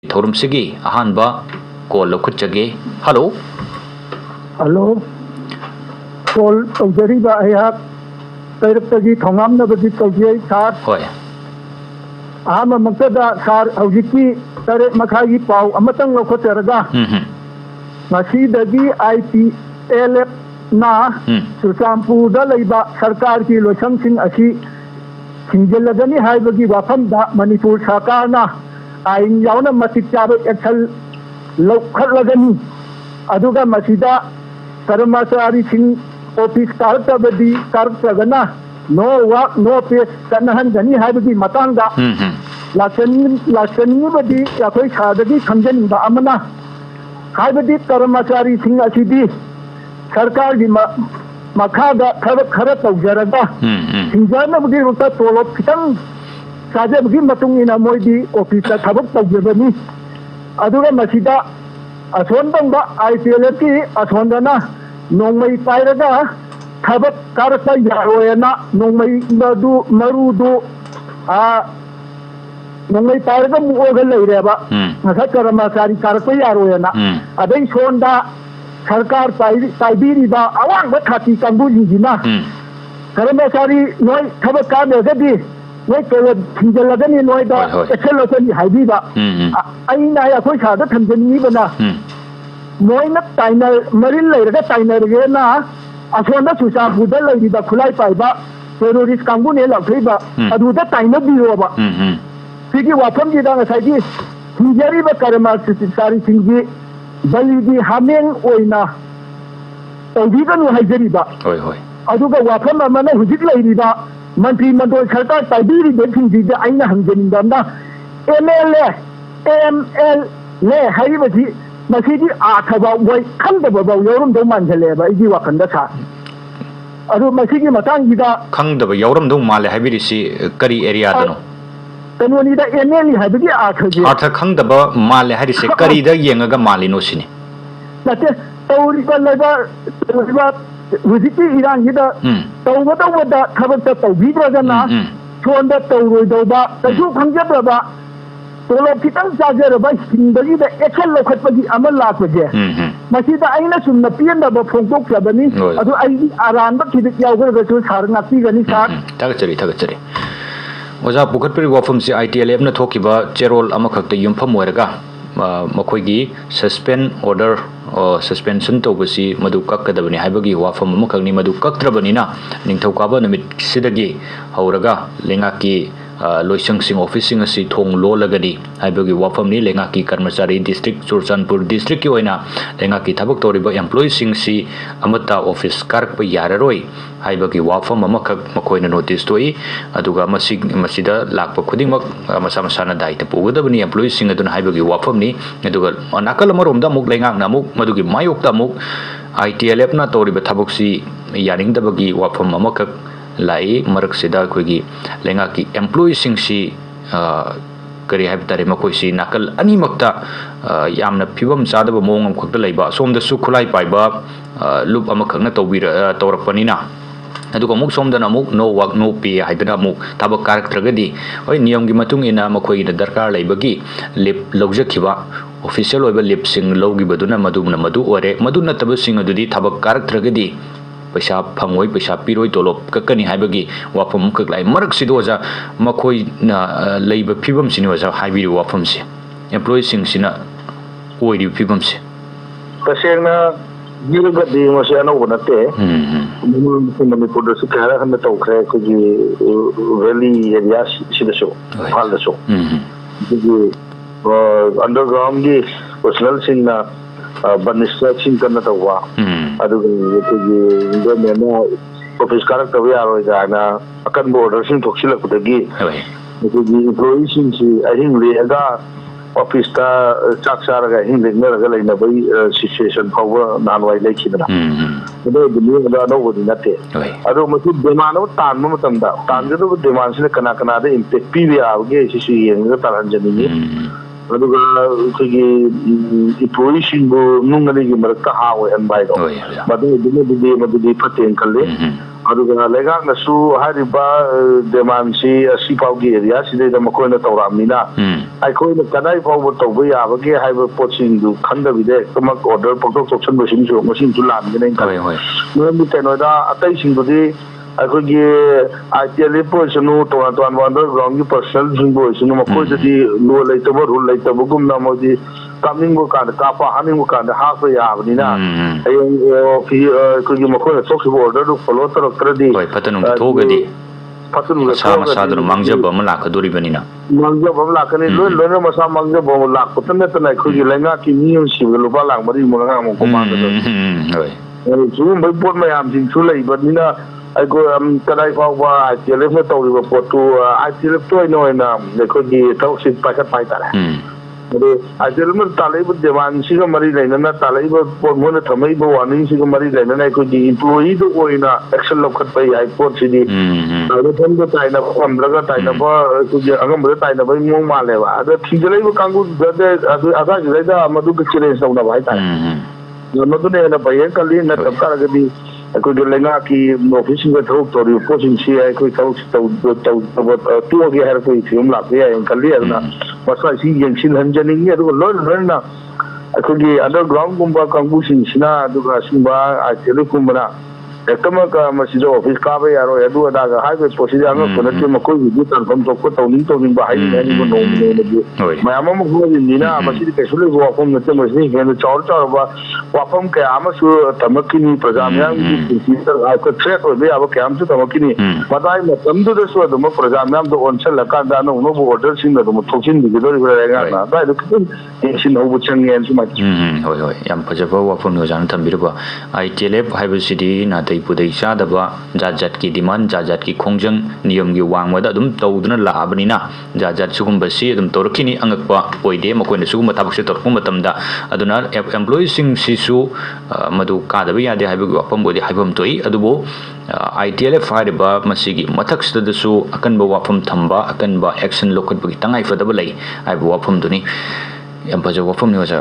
theorem सिगी अहानबा call लखुचगे hello hello call तौजरीबा अयहाक तैरक्तगी थोंगामनबगी तौजियै सार होय अहाम मक्तदा सार हौजिकी तरे मखागी पाउ अमतंग लखुचरगा ngasi ITLF na Churachandpurda leiba sarkar ki loisangsing asi singjelagani haibagi wafamda Manipur sarkarna ain yauna matik chaba action laukhallagani aduga masida karmasari sing office kartabadi kartagana no work no pay kanahanjani haibagi matangda lakani badi yakoi khadagi khamjanba amana हाइबदी कर्मचारी सिंह असिदी सरकार की मखादा खर तौजरगा सिंजनबगी रुता तोलप खितंग साजबगी मतुंग इना मोइदी office थबक तौजबनी अदुगा मसिदा असोंदंबा ITLF की असोंदना नोंमई पाइरगा थबक कारता यारोयना नोंमई Marudu नोंमई पाइरगा मुओगा लैरेबा ngasa कर्मचारी कारको यारोयना अदै सोंदा सरकार पाइबीरिबा अवांग खाती कांगुजिना कर्मचारी नोय थबक कामेगदी नोय केवल थिंजलगनी नोयदा एसेलोसनी हाइबीबा आइना याखोय सादा थंजनीबना नोयना टाइनर मरिन लैरगा टाइनरगेना असोंदा चुचापुदा लैरिबा खुलाई पाइबा टेरोरिस्ट कांगुने लाखैबा अदुदा टाइनर बिरोबा सिगी वाफम जिदा ngसाइदी हिंजरीबा कर्मचारी सिंगी बलिदी हामें ओइना तौबीगनु हाइजरीबा होय होय अदुगा वाफम अमना हुजिक लैरिबा मंत्री मंडल सरकार ताइबीरी बेथिंजीदा आइना हंजनिंदाना MLA MLA हाइबजी मसीदी आथबा वै खंदबा यौरमदौ मानजलेबा इदी वाखंदा सा अदु मसीगी मतांगीदा खंदबा यौरमदौ माले हाइबिरिसी करी एरिया दनो तनोनीदा MLA हाइबजी आथजे अर्थ खंदबा माले हारिसे करीदा येंगगा मालिनो सिनी नते तौरिबा हुजिकी इरांगीदा तौबदा थबकता तौबीद्रगना सोंदा तौरोइदौबा तजु खंजब्रबा तोलप खितंग चाजरबा हिंदगीदा एक्शन लखतपगी अमल लाखजे मसीदा आइना सुमना पियनबा फोंदोक्जबनी अदु आइदी आरानबा खिदिक यावगरगसु सारनातीगनी सार थगचरी ओजा पुखतपरि वाफम से ITLF न थोकिबा चेरोल अमखक्ते युमफम ओरगा मखोइगी सस्पेंड ऑर्डर सस्पेंशन तौबसी मदु कक्कदबनी हाइबगी वाफम अमखक्नी मदु कक्त्रबनीना निंगथौकाबा नमित सिदगी हौरगा लेंगाकी लोइसंगसिंग ऑफिसिंग असि थोंग लोलगदी हाइबगी वाफमनी लेंगाकी कर्मचारी डिस्ट्रिक्ट चुरचांदपुर डिस्ट्रिक्ट की ओइना लेंगाकी थबक तौरिबा एम्प्लॉयीसिंग सि अमता ऑफिस कारक याररोय हाइबगी वाफम अमखक मखोइना नोटिस तोई अदुगा मसिदा लाकप खुदिंगमक मसा मसाना दायित्व पुगदबनी एम्प्लॉयीसिंग अदुना हाइबगी वाफमनी अदुगा नाकल अमरोमदा मुक लेंगाकना मुक मदुगी मायोक्ता मुक ITLF ना तौरिबा थबकसी यानिंगदबगी वाफम अमखक लाई मरक सिदा कोई लेंगा की एम्प्लॉयीसिंग सी करी है तारे मकोइसी नाकल अनीमक्ता यामना फिबम चादब मोंग खक्ता लैबा सोमदसु खुलाई पाइबा लुप अमखक्ना तौरपनिना अदुगा मुक सोमदना मुक नो वर्क नो पे हाइदना मुक थबक कारक्त्रगदी होय नियम की मतुंग इना मखोई दरकार लैबगी लिप लौजखिबा ऑफिशियल ओइबा लिप सिंग लौगिबदुना मदु ओरे मदु नतब सिंग अदुदी थबक कारक्त्रगदी पैसा फंगोई पैसा piroi tolop ककनी हाइबगी वाफम ककलाई मरक सिदोजा मखोई लैब फिबम सिनि वजा हाइबि वाफम से एम्प्लॉई सिंग सिना ओइरि फिबम से तसेंगना गिरगदी मसे अनौ नते मणिपुर दसु खरा खन तौखरे कुजी वैली एरिया सिदसो हालदसो कुजी अंडरग्राउंड की पर्सनल सिंगना बनिस्ट्रक्शन करना तवा गवर्नमेंट ऑफिस कारक तब यारोय गाना अकन बॉर्डर सिंग थोक्सिलकदगी एम्प्लॉई सिंग सी अहिंग लेगा ऑफिस ता चाक चारगा अहिंग लेनरगा लेनबई सिचुएशन फाव नानवाई लेखिदना अदो दुनिया दा नोबदी नते अदो मसु डिमांड तानम मतमदा तानजदो डिमांड सिने कना कना दे इम्पैक्ट पीबी आवगे सिसु येंगा तारंजनी अदुगा कोगी इम्प्लॉई सिंगो नुंगली की मरक हाव एन बाइदो मदु दुने दुदे मदुदी फतेन कले ꯑꯗꯨꯒ ꯂꯩꯉꯥꯛꯅꯁꯨ ꯍꯥꯏꯔꯤꯕ ꯗꯤꯃꯥꯟꯁꯤ ꯑꯁꯤ ꯐꯥꯎꯒꯤ ꯑꯦꯔꯤꯌꯥꯁꯤꯗꯩꯗ ꯃꯈꯣꯏꯅ ꯇꯧꯔꯛꯑꯕꯅꯤꯅ ꯑꯩꯈꯣꯏꯅ ꯀꯗꯥꯏ ꯐꯥꯎꯕ ꯇꯧꯕ ꯌꯥꯕꯒꯦ ꯍꯥꯏꯕ ꯄꯣꯠꯁꯤꯡꯗꯨ ꯈꯪꯗꯕꯤꯗ ꯍꯦꯛꯇꯃꯛ ꯑꯣꯔꯗꯔ ꯄꯪꯊꯣꯛ ꯊꯣꯛꯁꯟꯕꯁꯤꯡꯁꯨ ꯃꯁꯤꯡꯁꯨ ꯂꯥꯟꯒꯅꯤ ꯈꯜꯂꯤ ꯃꯔꯝꯗꯤ ꯀꯩꯅꯣꯗ ꯑꯇꯩꯁꯤꯡꯗꯨꯗꯤ ꯑꯩꯈꯣꯏꯒꯤ ITLF ꯑꯣꯏꯁꯅꯨ ꯇꯣꯉꯥꯟ ꯇꯣꯉꯥꯟꯕ ꯑꯟꯗꯔꯒ꯭ꯔꯥꯎꯟꯒꯤ ꯄꯔꯁꯅꯦꯜꯁꯤꯡꯕꯨ ꯑꯣꯏꯁꯅꯨ ꯃꯈꯣꯏꯗꯗꯤ ꯂꯣ ꯂꯩꯇꯕ ꯔꯨꯜ ꯂꯩꯇꯕꯒꯨꯝꯅ ꯃꯣꯏꯗꯤ ꯀꯥꯞꯅꯤꯡꯕ ꯀꯥꯟꯗ ꯀꯥꯞꯄ ꯍꯥꯞꯅꯤꯡꯕ ꯀꯥꯟꯗ ꯍꯥꯞꯄ ꯌꯥꯕꯅꯤꯅ ꯍꯌꯦꯡ ꯑꯩꯈꯣꯏꯒꯤ ꯃꯈꯣꯏꯅ ꯊꯣꯛꯈꯤꯕ ꯑꯣꯔꯗꯔꯗꯨ ꯐꯣꯂꯣ ꯇꯧꯔꯛꯇ꯭ꯔꯗꯤ ꯐꯠꯇꯅꯨꯡꯗ ꯊꯣꯛꯑꯒꯗꯤ ꯃꯁꯥ ꯃꯁꯥꯗꯨꯅ ꯃꯥꯡꯖꯕ ꯑꯃ ꯂꯥꯛꯀꯗꯣꯔꯤꯕꯅꯤꯅ ꯃꯥꯡꯖꯕ ꯑꯃ ꯂꯥꯛꯀꯅꯤ ꯂꯣꯏꯅ ꯃꯁꯥ ꯃꯥꯡꯖꯕ ꯑꯃ ꯂꯥꯛꯄꯇ ꯅꯠꯇꯅ ꯑꯩꯈꯣꯏꯒꯤ ꯂꯩꯉꯥꯛꯀꯤ ꯃꯤ ꯑꯃ ꯁꯤꯕ ꯂꯨꯄꯥ ꯂꯥꯛ 4-5 ꯃꯥꯡꯒꯗꯣꯔꯤ ꯁꯤꯒꯨꯝꯕ ꯄꯣꯠ ꯃꯌꯥꯝꯁꯤꯡꯁꯨ ꯂꯩꯕꯅꯤꯅ ꯑꯩꯈꯣꯏ ꯀꯗꯥꯏ ꯐꯥꯎꯕ ITLFꯅ ꯇꯧꯔꯤꯕ ꯄꯣꯠꯇꯨ ITLFꯇ ꯑꯣꯏꯅ ꯑꯩꯈꯣꯏꯒꯤ ꯊꯕꯛꯁꯤ ꯄꯥꯏꯈꯠꯄ ꯍꯥꯏꯇꯥꯔꯦ ꯑꯗꯨ ITLFꯅ ꯇꯥꯜꯂꯛꯏꯕ ꯗꯤꯃꯥꯟꯁꯤꯒ ꯃꯔꯤ ꯂꯩꯅꯅ ꯇꯥꯜꯂꯛꯏꯕ ꯄꯣꯠ ꯃꯣꯏꯅ ꯊꯝꯃꯛꯏꯕ ꯋꯥꯔꯅꯤꯡꯁꯤꯒ ꯃꯔꯤ ꯂꯩꯅꯅ ꯑꯩꯈꯣꯏꯒꯤ ꯏꯝꯄ꯭ꯂꯣꯌꯤꯗ ꯑꯣꯏꯅ ꯑꯦꯛꯁꯟ ꯂꯧꯈꯠꯄ ꯌꯥꯏ ꯄꯣꯠꯁꯤꯗꯤ ꯃꯐꯝꯗ ꯇꯥꯏꯅꯕ ꯉꯝꯗ꯭ꯔꯒ ꯇꯥꯏꯅꯕ ꯑꯩꯈꯣꯏꯒꯤ ꯑꯉꯝꯕꯗ ꯇꯥꯏꯅꯕꯒꯤ ꯃꯑꯣꯡ ꯃꯥꯜꯂꯦꯕ ꯑꯗ ꯊꯤꯡꯖꯤꯜꯂꯛꯏꯕ ꯀꯥꯡꯕꯨꯗꯨꯗ ꯑꯗꯨꯋꯥꯏꯗꯨꯗꯩꯗ ꯃꯗꯨꯒ ꯆꯦꯂꯦꯟꯖ ꯇꯧꯅꯕ ꯍꯥꯏꯇꯥꯔꯦ ꯃꯗꯨꯅ ꯍꯦꯟꯅ ꯐꯩꯌꯦꯅ ꯈꯜꯂꯤ ꯅꯠꯇꯕ ꯇꯥꯔꯒꯗꯤ ꯑꯩꯈꯣꯏꯒꯤ ꯂꯩꯉꯥꯛꯀꯤ ꯑꯣꯐꯤꯁꯁꯤꯡꯗ ꯊꯕꯛ ꯇꯧꯔꯤꯕ ꯄꯣꯠꯁꯤꯡꯁꯤ ꯑꯩꯈꯣꯏ ꯊꯕꯛꯁꯤ ꯇꯣꯛꯑꯒꯦ ꯍꯥꯏꯔꯛꯄꯒꯤ ꯐꯤꯕꯝ ꯂꯥꯛꯄ ꯌꯥꯏꯅ ꯈꯜꯂꯤ ꯑꯗꯨꯅ ꯃꯁꯥꯁꯤ ꯌꯦꯡꯁꯤꯟꯍꯟꯖꯅꯤꯡꯉꯤ ꯑꯗꯨꯒ ꯂꯣꯏꯅ ꯑꯩꯈꯣꯏꯒꯤ ꯑꯟꯗꯔꯒ꯭ꯔꯥꯎꯟꯒꯨꯝꯕ ꯀꯥꯡꯕꯨꯁꯤꯡꯁꯤꯅ ꯑꯗꯨꯒ ꯑꯁꯤꯒꯨꯝꯕ ITLFꯀꯨꯝꯕꯅ ꯍꯦꯛꯇꯃꯛ ꯃꯁꯤꯗ ꯑꯣꯐꯤꯁ ꯀꯥꯕ ꯌꯥꯔꯣꯏ ꯑꯗꯨ ꯑꯗꯥꯒ ꯍꯥꯏꯕ ꯄꯣꯠꯁꯤꯗꯤ ꯑꯉꯛꯄ ꯅꯠꯇꯦ ꯃꯈꯣꯏꯒꯤꯗꯤ ꯇꯥꯟꯐꯝ ꯊꯣꯛꯄ ꯇꯧꯅꯤꯡꯕ ꯍꯥꯏꯅꯤꯡꯕ ꯅꯣꯡꯃꯒꯤ ꯃꯌꯥꯝ ꯑꯃ ꯍꯣꯠꯅꯔꯤꯕꯅꯤꯅ ꯃꯁꯤꯗꯤ ꯀꯩꯁꯨ ꯂꯩꯕ ꯋꯥꯐꯝ ꯅꯠꯇꯦ ꯃꯁꯤꯗꯤ ꯍꯦꯟꯅ ꯆꯥꯎꯔꯕ ꯋꯥꯐꯝ ꯀꯌꯥ ꯑꯃꯁꯨ ꯊꯝꯃꯛꯈꯤꯅꯤ ꯄ꯭ꯔꯖꯥ ꯃꯌꯥꯝꯒꯤ ꯄꯨꯟꯁꯤꯗ ꯊ꯭ꯔꯦꯠ ꯑꯣꯏꯕ ꯌꯥꯕ ꯀꯌꯥ ꯑꯃꯁꯨ ꯊꯝꯃꯛꯈꯤꯅꯤ ꯃꯇꯥꯏ ꯃꯇꯝꯗꯨꯗꯁꯨ ꯑꯗꯨꯃꯛ ꯄ꯭ꯔꯖꯥ ꯃꯌꯥꯝꯗ ꯑꯣꯟꯁꯤꯜꯂꯀꯥꯟꯗ ꯑꯅꯧ ꯑꯅꯧꯕ ꯑꯣꯔꯗꯔꯁꯤꯡ ꯑꯗꯨꯝ ꯊꯣꯛꯆꯤꯟꯕꯤꯒꯗꯧꯔꯤꯕ ꯂꯩꯉꯥꯛꯅ ꯑꯗꯨꯋꯥꯏꯗ ꯈꯤꯇꯪ ꯌꯦꯡꯁꯤꯟꯍꯧꯕ ꯆꯪꯉꯦꯅ ꯁꯨꯃꯥꯏꯅ ꯍꯣꯏ ꯌꯥꯝ ꯐꯖꯕ ꯋꯥꯐꯝꯅꯤ ꯑꯣꯖꯥꯅ ꯊꯝꯕꯤꯔꯤꯕ ITLF ꯍꯥꯏꯕꯁꯤꯗꯤ ꯅꯥꯇꯩ ꯄꯨꯗꯩ ꯆꯥꯗꯕ ꯖꯥꯠꯀꯤ ꯗꯤꯃꯥꯟ ꯖꯥꯠꯀꯤ ꯈꯣꯡꯖꯪ ꯅꯤꯌꯝꯒꯤ ꯋꯥꯡꯃꯗ ꯑꯗꯨꯝ ꯇꯧꯗꯨꯅ ꯂꯥꯛꯑꯕꯅꯤꯅ ꯖꯥꯠ ꯁꯤꯒꯨꯝꯕꯁꯤ ꯑꯗꯨꯝ ꯇꯧꯔꯛꯈꯤꯅꯤ ꯑꯉꯛꯄ ꯑꯣꯏꯗꯦ ꯃꯈꯣꯏꯅ ꯁꯤꯒꯨꯝꯕ ꯊꯕꯛꯁꯦ ꯇꯧꯔꯛꯄ ꯃꯇꯝꯗ ꯑꯗꯨꯅ ꯑꯦꯝꯄ꯭ꯂꯣꯌꯤꯁꯤꯡꯁꯤꯁꯨ ꯃꯗꯨ ꯀꯥꯗꯕ ꯌꯥꯗꯦ ꯍꯥꯏꯕꯒꯤ ꯋꯥꯐꯝ ꯑꯣꯏꯗꯤ ꯍꯥꯏꯐꯝ ꯊꯣꯛꯏ ꯑꯗꯨꯕꯨ ITLF ꯍꯥꯏꯔꯤꯕ ꯃꯁꯤꯒꯤ ꯃꯊꯛꯁꯤꯗꯁꯨ ꯑꯀꯟꯕ ꯋꯥꯐꯝ ꯊꯝꯕ ꯑꯀꯟꯕ ꯑꯦꯛꯁꯟ ꯂꯧꯈꯠꯄꯒꯤ ꯇꯉꯥꯏꯐꯗꯕ ꯂꯩ ꯍꯥꯏꯕ ꯋꯥꯐꯝꯗꯨꯅꯤ ꯌꯥꯝ ꯐꯖꯕ ꯋꯥꯐꯝꯅꯤ ꯑꯣꯖꯥ